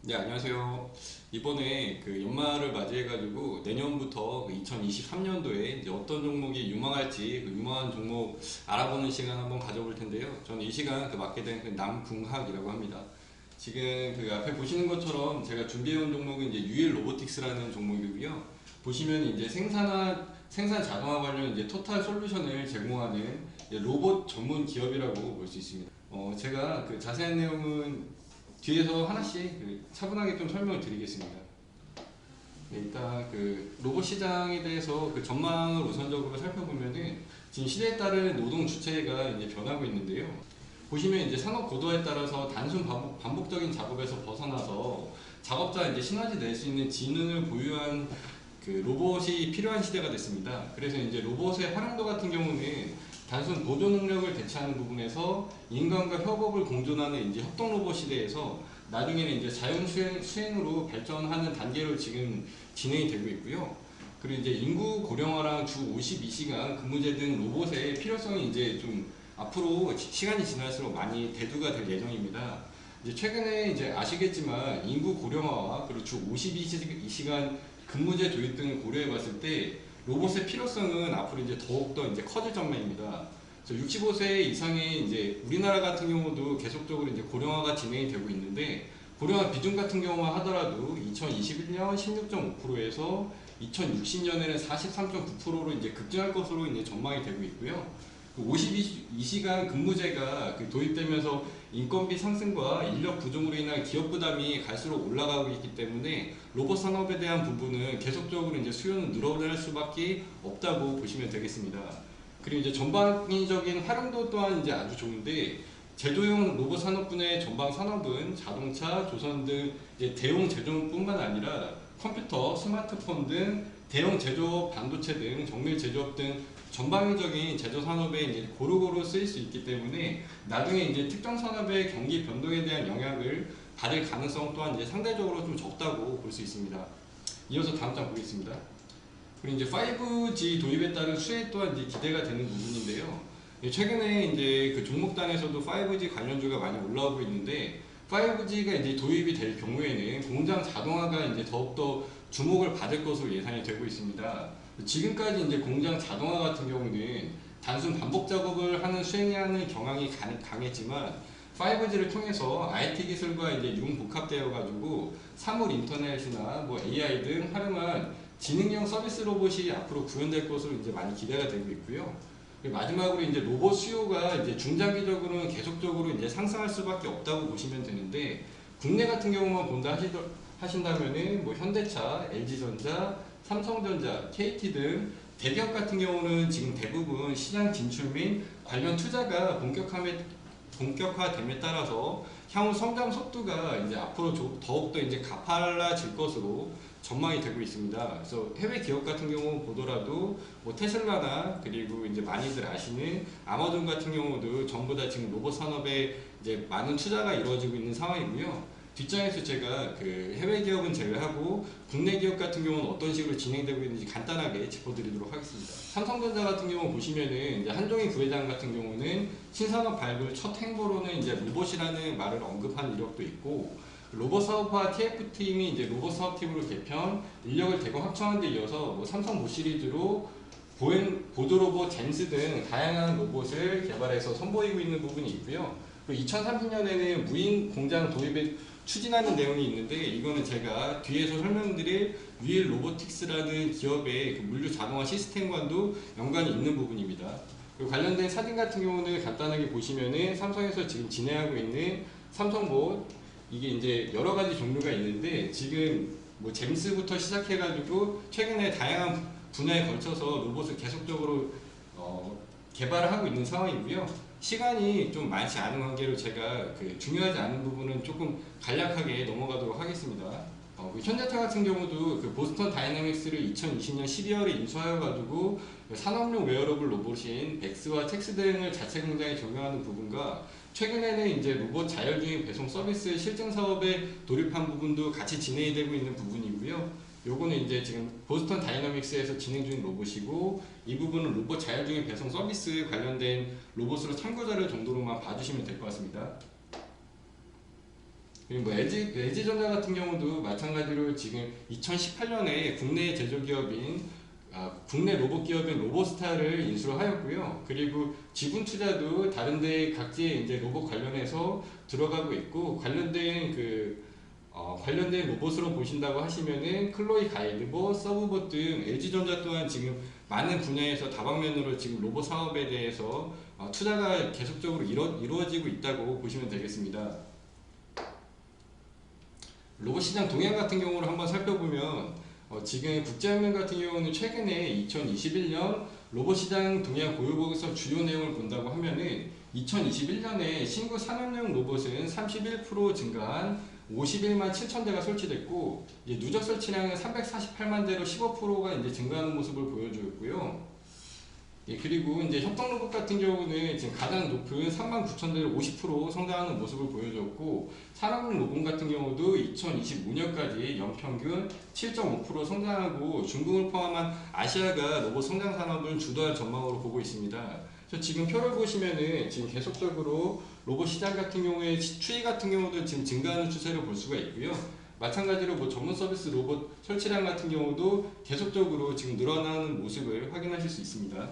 네, 안녕하세요. 이번에 연말을 맞이해가지고 내년부터 2023년도에 이제 어떤 종목이 유망할지 유망한 종목 알아보는 시간 한번 가져볼 텐데요. 저는 이 시간 맡게 된 남궁학이라고 합니다. 지금 앞에 보시는 것처럼 제가 준비해온 종목은 이제 유일 로보틱스라는 종목이고요. 보시면 이제 생산 자동화 관련 이제 토탈 솔루션을 제공하는 이제 로봇 전문 기업이라고 볼 수 있습니다. 제가 자세한 내용은 뒤에서 하나씩 차분하게 좀 설명을 드리겠습니다. 네, 일단 로봇 시장에 대해서 전망을 우선적으로 살펴보면은 지금 시대에 따른 노동 주체가 이제 변하고 있는데요. 보시면 이제 산업 고도화에 따라서 단순 반복적인 작업에서 벗어나서 작업자 이제 시너지 낼 수 있는 지능을 보유한 로봇이 필요한 시대가 됐습니다. 그래서 이제 로봇의 활용도 같은 경우는 단순 보조 능력을 대체하는 부분에서 인간과 협업을 공존하는 이제 협동 로봇 시대에서 나중에는 이제 자연 수행으로 발전하는 단계로 지금 진행이 되고 있고요. 그리고 이제 인구 고령화랑 주 52시간 근무제 등 로봇의 필요성이 이제 좀 앞으로 시간이 지날수록 많이 대두가 될 예정입니다. 이제 최근에 이제 아시겠지만 인구 고령화와 그리고 주 52시간 근무제 도입 등을 고려해 봤을 때 로봇의 필요성은 앞으로 이제 더욱더 이제 커질 전망입니다. 65세 이상의 이제 우리나라 같은 경우도 계속적으로 이제 고령화가 진행이 되고 있는데 고령화 비중 같은 경우만 하더라도 2021년 16.5%에서 2060년에는 43.9%로 이제 급증할 것으로 이제 전망이 되고 있고요. 52시간 근무제가 도입되면서 인건비 상승과 인력 부족으로 인한 기업 부담이 갈수록 올라가고 있기 때문에 로봇 산업에 대한 부분은 계속적으로 이제 수요는 늘어날 수밖에 없다고 보시면 되겠습니다. 그리고 이제 전방위적인 활용도 또한 이제 아주 좋은데 제조용 로봇 산업분야의 전방 산업은 자동차, 조선 등 이제 대용 제조업뿐만 아니라 컴퓨터, 스마트폰 등 대형 제조업, 반도체 등 정밀 제조업 등 전방위적인 제조 산업에 이제 고루고루 쓰일 수 있기 때문에 나중에 이제 특정 산업의 경기 변동에 대한 영향을 받을 가능성 또한 이제 상대적으로 좀 적다고 볼 수 있습니다. 이어서 다음 장 보겠습니다. 그리고 이제 5G 도입에 따른 수혜 또한 이제 기대가 되는 부분인데요. 최근에 이제 종목단에서도 5G 관련주가 많이 올라오고 있는데 5G가 이제 도입이 될 경우에는 공장 자동화가 이제 더욱더 주목을 받을 것으로 예상이 되고 있습니다. 지금까지 이제 공장 자동화 같은 경우는 단순 반복 작업을 수행하는 경향이 강했지만 5G를 통해서 IT 기술과 이제 융복합되어 가지고 사물 인터넷이나 뭐 AI 등 활용한 지능형 서비스 로봇이 앞으로 구현될 것으로 이제 많이 기대가 되고 있고요. 마지막으로 이제 로봇 수요가 이제 중장기적으로는 계속적으로 이제 상승할 수밖에 없다고 보시면 되는데 국내 같은 경우만 본다 하신다면은 뭐 현대차, LG전자, 삼성전자, KT 등 대기업 같은 경우는 지금 대부분 시장 진출 및 관련 투자가 본격화됨에 따라서 향후 성장 속도가 이제 앞으로 더욱더 이제 가팔라질 것으로 전망이 되고 있습니다. 그래서 해외 기업 같은 경우 보더라도 뭐 테슬라나 그리고 이제 많이들 아시는 아마존 같은 경우도 전부 다 지금 로봇 산업에 이제 많은 투자가 이루어지고 있는 상황이고요. 뒷장에서 제가 해외 기업은 제외하고 국내 기업 같은 경우는 어떤 식으로 진행되고 있는지 간단하게 짚어드리도록 하겠습니다. 삼성전자 같은 경우 보시면은 이제 한종희 부회장 같은 경우는 신산업 발굴 첫 행보로는 이제 로봇이라는 말을 언급한 이력도 있고 로봇 사업화 TF팀이 이제 로봇 사업팀으로 개편, 인력을 대거 확충한 데 이어서 뭐 삼성 모 시리즈로 보조 로봇 젠스 등 다양한 로봇을 개발해서 선보이고 있는 부분이 있고요. 그리고 2030년에는 무인 공장 도입을 추진하는 내용이 있는데 이거는 제가 뒤에서 설명드릴 유일 로보틱스라는 기업의 물류 자동화 시스템과도 연관이 있는 부분입니다. 그리고 관련된 사진 같은 경우는 간단하게 보시면은 삼성에서 지금 진행하고 있는 삼성봇 이게 이제 여러 가지 종류가 있는데 지금 뭐 잼스부터 시작해가지고 최근에 다양한 분야에 걸쳐서 로봇을 계속적으로 개발을 하고 있는 상황이고요. 시간이 좀 많지 않은 관계로 제가 중요하지 않은 부분은 조금 간략하게 넘어가도록 하겠습니다. 현대차 같은 경우도 보스턴 다이내믹스를 2020년 12월에 인수하여가지고 산업용 웨어러블 로봇인 벡스와 텍스 등을 자체 공장에 적용하는 부분과 최근에는 이제 로봇 자율주행 배송 서비스 실증 사업에 돌입한 부분도 같이 진행이 되고 있는 부분이고요. 요거는 이제 지금 보스턴 다이내믹스에서 진행 중인 로봇이고 이 부분은 로봇 자율주행 배송 서비스 관련된 로봇으로 참고 자료 정도로만 봐주시면 될 것 같습니다. 그리고 뭐 LG전자 같은 경우도 마찬가지로 지금 2018년에 국내 제조기업인 국내 로봇 기업인 로봇스타를 인수를 하였고요. 그리고 지분 투자도 다른데 각지에 이제 로봇 관련해서 들어가고 있고 관련된 로봇으로 보신다고 하시면은 클로이 가이드봇, 서브봇 등 LG전자 또한 지금 많은 분야에서 다방면으로 지금 로봇 사업에 대해서 투자가 계속적으로 이루어지고 있다고 보시면 되겠습니다. 로봇 시장 동향 같은 경우를 한번 살펴보면 지금 국제연맹 같은 경우는 최근에 2021년 로봇 시장 동향 보유국에서 주요 내용을 본다고 하면은 2021년에 신규 산업용 로봇은 31% 증가한 51만 7천 대가 설치됐고 이제 누적 설치량은 348만 대로 15%가 이제 증가하는 모습을 보여주었고요. 예, 그리고 이제 협동 로봇 같은 경우는 지금 가장 높은 3만 9천 대로 50% 성장하는 모습을 보여줬고 산업용 로봇 같은 경우도 2025년까지 연평균 7.5% 성장하고 중국을 포함한 아시아가 로봇 성장 산업을 주도할 전망으로 보고 있습니다. 그래서 지금 표를 보시면은 지금 계속적으로 로봇 시장 같은 경우에 추이 같은 경우도 지금 증가하는 추세를 볼 수가 있고요. 마찬가지로 뭐 전문 서비스 로봇 설치량 같은 경우도 계속적으로 지금 늘어나는 모습을 확인하실 수 있습니다.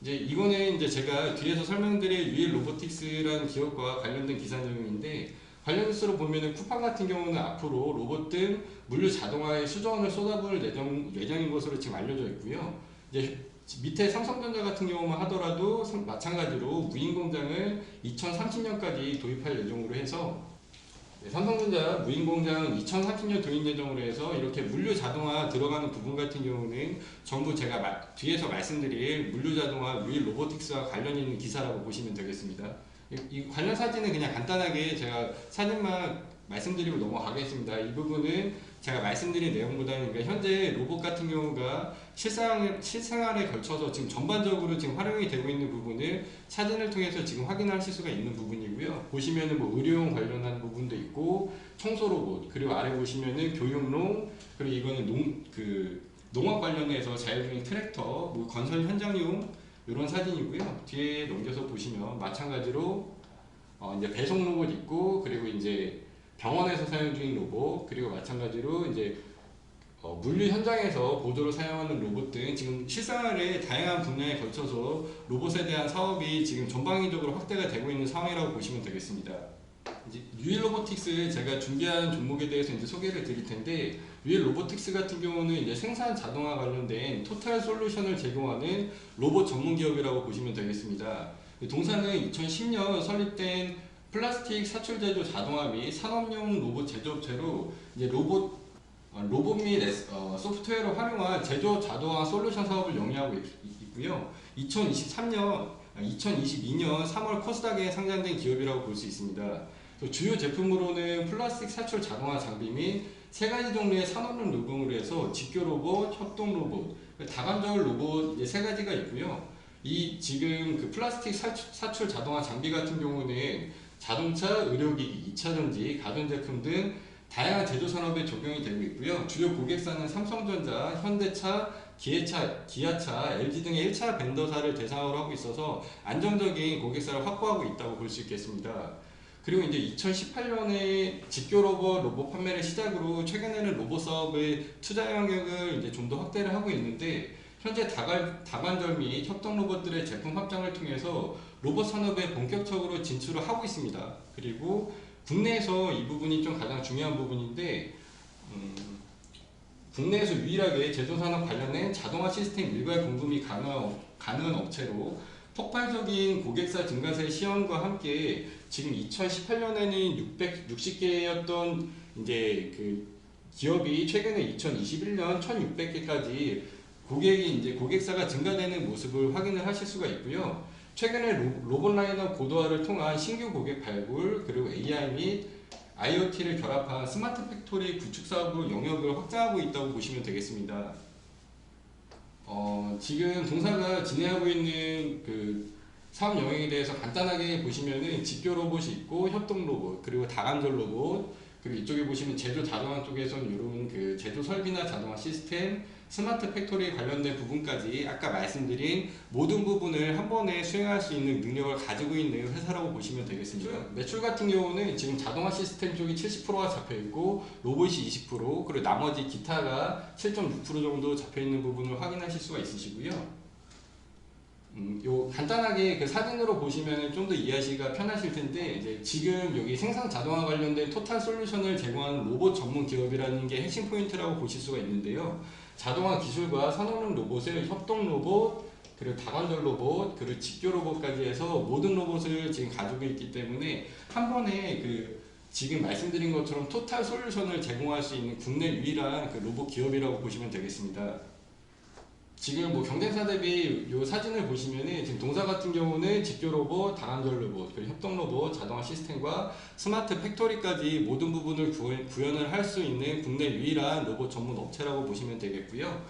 이제 이거는 이제 제가 뒤에서 설명드릴 유일 로보틱스라는 기업과 관련된 기사 내용인데 관련 뉴스로 보면은 쿠팡 같은 경우는 앞으로 로봇 등 물류 자동화에 수조원을 쏟아부을 예정인 것으로 지금 알려져 있고요. 이제 밑에 삼성전자 같은 경우만 하더라도 마찬가지로 무인 공장을 2030년까지 도입할 예정으로 해서 삼성전자 무인 공장 2030년 도입 예정으로 해서 이렇게 물류 자동화 들어가는 부분 같은 경우는 전부 제가 뒤에서 말씀드릴 물류 자동화 유일 로보틱스와 관련 있는 기사라고 보시면 되겠습니다. 이 관련 사진은 그냥 간단하게 제가 사진만 말씀드리고 넘어가겠습니다. 이 부분은 제가 말씀드린 내용보다는 그러니까 현재 로봇 같은 경우가 실생활에 걸쳐서 지금 전반적으로 지금 활용이 되고 있는 부분을 사진을 통해서 지금 확인하실 수가 있는 부분이고요. 보시면은 뭐 의료용 관련한 부분도 있고 청소 로봇, 그리고 아래 보시면은 교육용, 그리고 이거는 농업 관련해서 자율주행 트랙터, 뭐 건설 현장용 이런 사진이고요. 뒤에 넘겨서 보시면 마찬가지로 이제 배송 로봇 있고, 그리고 이제 병원에서 사용 중인 로봇, 그리고 마찬가지로 이제 물류 현장에서 보조로 사용하는 로봇 등 지금 실생활의 다양한 분야에 걸쳐서 로봇에 대한 사업이 지금 전방위적으로 확대가 되고 있는 상황이라고 보시면 되겠습니다. 이제 유일 로보틱스 제가 준비한 종목에 대해서 이제 소개를 드릴 텐데, 유일 로보틱스 같은 경우는 이제 생산 자동화 관련된 토탈 솔루션을 제공하는 로봇 전문 기업이라고 보시면 되겠습니다. 동사는 2010년 설립된 플라스틱 사출 제조 자동화 및 산업용 로봇 제조업체로 이제 로봇 및 소프트웨어를 활용한 제조 자동화 솔루션 사업을 영위하고 있고요. 2022년 3월 코스닥에 상장된 기업이라고 볼 수 있습니다. 주요 제품으로는 플라스틱 사출 자동화 장비 및 세 가지 종류의 산업용 로봇으로 해서 직교 로봇, 협동 로봇, 다관절 로봇 세 가지가 있고요. 이 지금 그 플라스틱 사출 자동화 장비 같은 경우는 자동차, 의료기기, 2차전지, 가전제품 등 다양한 제조 산업에 적용이 되고 있고요. 주요 고객사는 삼성전자, 현대차, 기아차, LG 등의 1차 벤더사를 대상으로 하고 있어서 안정적인 고객사를 확보하고 있다고 볼 수 있겠습니다. 그리고 이제 2018년에 직교 로봇 판매를 시작으로 최근에는 로봇 사업의 투자 영역을 이제 좀 더 확대를 하고 있는데, 현재 다관절 및 협동 로봇들의 제품 확장을 통해서 로봇 산업에 본격적으로 진출을 하고 있습니다. 그리고 국내에서 이 부분이 좀 가장 중요한 부분인데, 국내에서 유일하게 제조산업 관련된 자동화 시스템 일괄 공급이 가능한 업체로 폭발적인 고객사 증가세 시험과 함께 지금 2018년에는 660개였던 이제 그 기업이 최근에 2021년 1600개까지 고객사가 증가되는 모습을 확인을 하실 수가 있고요. 최근에 로봇 라인업 고도화를 통한 신규 고객 발굴, 그리고 AI 및 IoT를 결합한 스마트 팩토리 구축 사업으로 영역을 확장하고 있다고 보시면 되겠습니다. 지금 동사가 진행하고 있는 그 사업 영역에 대해서 간단하게 보시면은 직교 로봇이 있고, 협동 로봇, 그리고 다관절 로봇, 그리고 이쪽에 보시면 제조 자동화 쪽에서는 이런 그 제조 설비나 자동화 시스템, 스마트 팩토리 관련된 부분까지 아까 말씀드린 모든 부분을 한 번에 수행할 수 있는 능력을 가지고 있는 회사라고 보시면 되겠습니다. 매출 같은 경우는 지금 자동화 시스템 쪽이 70%가 잡혀 있고 로봇이 20%, 그리고 나머지 기타가 7.6% 정도 잡혀 있는 부분을 확인하실 수가 있으시고요. 요 간단하게 그 사진으로 보시면 좀 더 이해하시기가 편하실 텐데, 이제 지금 여기 생산 자동화 관련된 토탈 솔루션을 제공하는 로봇 전문 기업이라는 게 핵심 포인트라고 보실 수가 있는데요. 자동화 기술과 산업용 로봇을 협동 로봇, 그리고 다관절 로봇, 그리고 직교 로봇까지 해서 모든 로봇을 지금 가지고 있기 때문에 한 번에 그 지금 말씀드린 것처럼 토탈 솔루션을 제공할 수 있는 국내 유일한 그 로봇 기업이라고 보시면 되겠습니다. 지금 뭐 경쟁사 대비 이 사진을 보시면은 지금 동사 같은 경우는 직교 로봇, 다관절 로봇, 그리고 협동 로봇, 자동화 시스템과 스마트 팩토리까지 모든 부분을 구현을 할 수 있는 국내 유일한 로봇 전문 업체라고 보시면 되겠고요.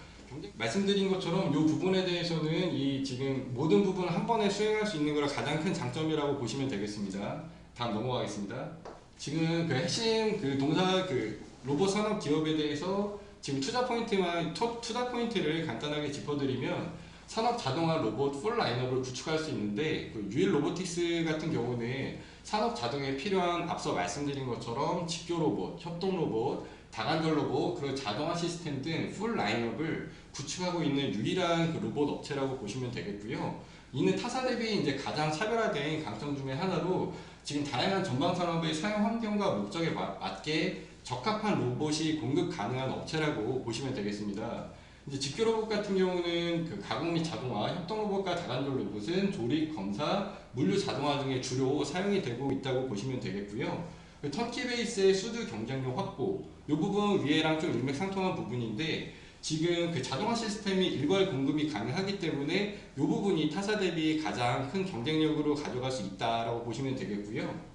말씀드린 것처럼 이 부분에 대해서는 이 지금 모든 부분을 한 번에 수행할 수 있는 거가 가장 큰 장점이라고 보시면 되겠습니다. 다음 넘어가겠습니다. 지금 그 핵심 그 동사 그 로봇 산업 기업에 대해서 지금 투자 포인트를 간단하게 짚어드리면, 산업 자동화 로봇 풀 라인업을 구축할 수 있는데, 그 유일 로보틱스 같은 경우는 산업 자동에 필요한 앞서 말씀드린 것처럼 직교 로봇, 협동 로봇, 다관절 로봇, 그리고 자동화 시스템 등 풀 라인업을 구축하고 있는 유일한 그 로봇 업체라고 보시면 되겠고요. 이는 타사 대비 이제 가장 차별화된 강점 중에 하나로 지금 다양한 전방 산업의 사용 환경과 목적에 맞게 적합한 로봇이 공급 가능한 업체라고 보시면 되겠습니다. 이제 직교 로봇 같은 경우는 그 가공 및 자동화, 협동 로봇과 다관절 로봇은 조립, 검사, 물류 자동화 등에 주로 사용이 되고 있다고 보시면 되겠고요. 그 턴키 베이스의 수주 경쟁력 확보, 이 부분 위에랑 좀 일맥상통한 부분인데, 지금 그 자동화 시스템이 일괄 공급이 가능하기 때문에 이 부분이 타사 대비 가장 큰 경쟁력으로 가져갈 수 있다라고 보시면 되겠고요.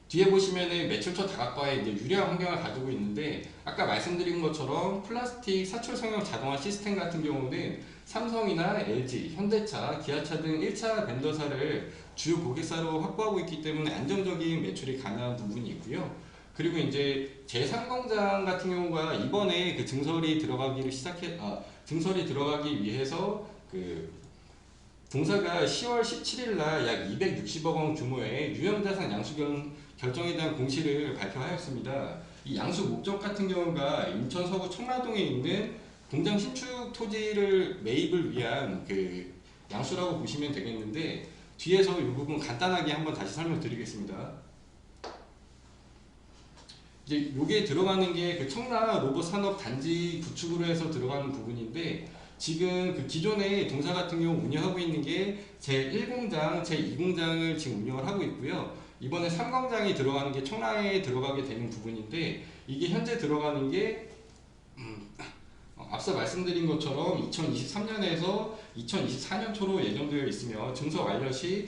뒤에 보시면은 매출처 다각과의 이제 유리한 환경을 가지고 있는데, 아까 말씀드린 것처럼 플라스틱 사출 성형 자동화 시스템 같은 경우는 삼성이나 LG, 현대차, 기아차 등 1차 벤더사를 주요 고객사로 확보하고 있기 때문에 안정적인 매출이 가능한 부분이 있고요. 그리고 이제 제3공장 같은 경우가 이번에 그 증설이 들어가기 위해서 그 동사가 10월 17일 날 약 260억 원 규모의 유형자산 양수 결정에 대한 공시를 발표하였습니다. 이 양수 목적 같은 경우가 인천 서구 청라동에 있는 공장 신축 토지를 매입을 위한 그 양수라고 보시면 되겠는데, 뒤에서 이 부분 간단하게 한번 다시 설명드리겠습니다. 이제 요게 들어가는 게 그 청라 로봇 산업 단지 구축으로 해서 들어가는 부분인데, 지금 그 기존의 동사 같은 경우 운영하고 있는 게 제1공장, 제2공장을 지금 운영을 하고 있고요. 이번에 3공장이 들어가는 게 청라에 들어가게 되는 부분인데, 이게 현재 들어가는 게 앞서 말씀드린 것처럼 2023년에서 2024년 초로 예정되어 있으며, 증설 완료 시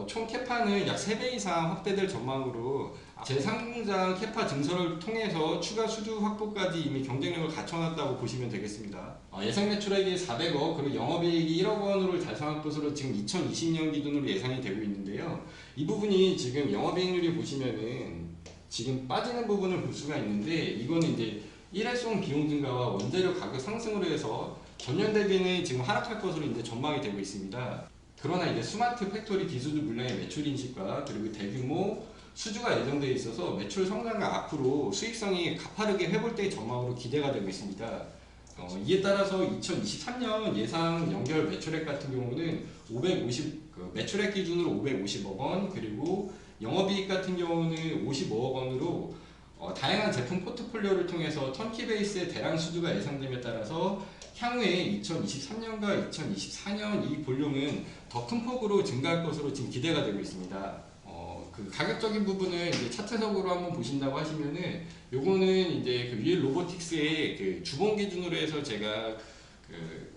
총 캐파는 약 3배 이상 확대될 전망으로 제3공장 캐파 증설을 통해서 추가 수주 확보까지 이미 경쟁력을 갖춰놨다고 보시면 되겠습니다. 예상 매출액이 400억, 그리고 영업이익이 1억 원으로 달성할 것으로 지금 2020년 기준으로 예상이 되고 있는데요. 이 부분이 지금 영업이익률이 보시면은 지금 빠지는 부분을 볼 수가 있는데, 이거는 이제 일회성 비용 증가와 원재료 가격 상승으로 해서 전년 대비는 지금 하락할 것으로 이제 전망이 되고 있습니다. 그러나 이제 스마트 팩토리 기술주 물량의 매출 인식과 그리고 대규모 수주가 예정되어 있어서 매출 성장과 앞으로 수익성이 가파르게 회복될 전망으로 기대가 되고 있습니다. 이에 따라서 2023년 예상 연결 매출액 같은 경우는 매출액 기준으로 550억 원, 그리고 영업이익 같은 경우는 55억 원으로 다양한 제품 포트폴리오를 통해서 턴키 베이스의 대량 수주가 예상됨에 따라서 향후에 2023년과 2024년 이 볼륨은 더 큰 폭으로 증가할 것으로 지금 기대가 되고 있습니다. 그 가격적인 부분을 이제 차트적으로 한번 보신다고 하시면은, 요거는 이제 그 위일 로보틱스의 그 주봉 기준으로 해서 제가 그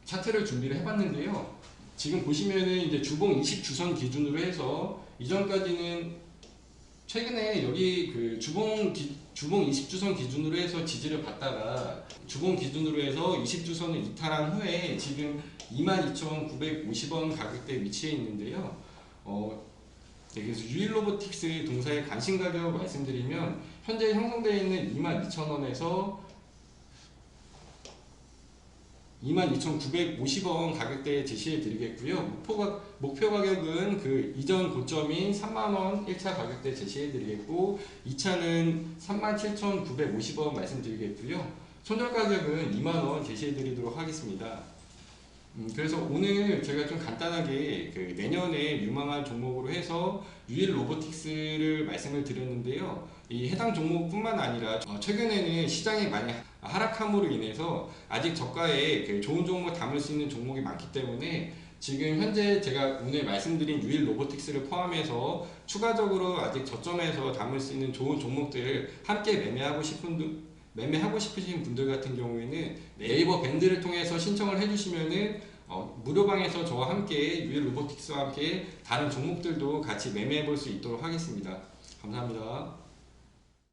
차트를 준비를 해봤는데요. 지금 보시면은 이제 주봉 20주선 기준으로 해서 이전까지는 최근에 여기 그 주봉 20주선 기준으로 해서 지지를 받다가 주봉 기준으로 해서 20주선을 이탈한 후에 지금 22,950원 가격대 위치해 있는데요. 네, 그래서 유일로보틱스 동사의 관심 가격 말씀드리면 현재 형성되어 있는 22,000원에서 22,950원 가격대에 제시해 드리겠고요. 목표 가격은 그 이전 고점인 3만원 1차 가격대 제시해 드리겠고, 2차는 37,950원 말씀드리겠고요. 손절 가격은 2만원 제시해 드리도록 하겠습니다. 그래서 오늘 제가 좀 간단하게 그 내년에 유망할 종목으로 해서 유일 로보틱스를 말씀을 드렸는데요. 이 해당 종목뿐만 아니라 최근에는 시장이 많이 하락함으로 인해서 아직 저가에 그 좋은 종목 담을 수 있는 종목이 많기 때문에 지금 현재 제가 오늘 말씀드린 유일 로보틱스를 포함해서 추가적으로 아직 저점에서 담을 수 있는 좋은 종목들을 함께 매매하고 싶으신 분들 같은 경우에는 네이버 밴드를 통해서 신청을 해주시면은 무료방에서 저와 함께 유일 로보틱스와 함께 다른 종목들도 같이 매매해 볼 수 있도록 하겠습니다. 감사합니다.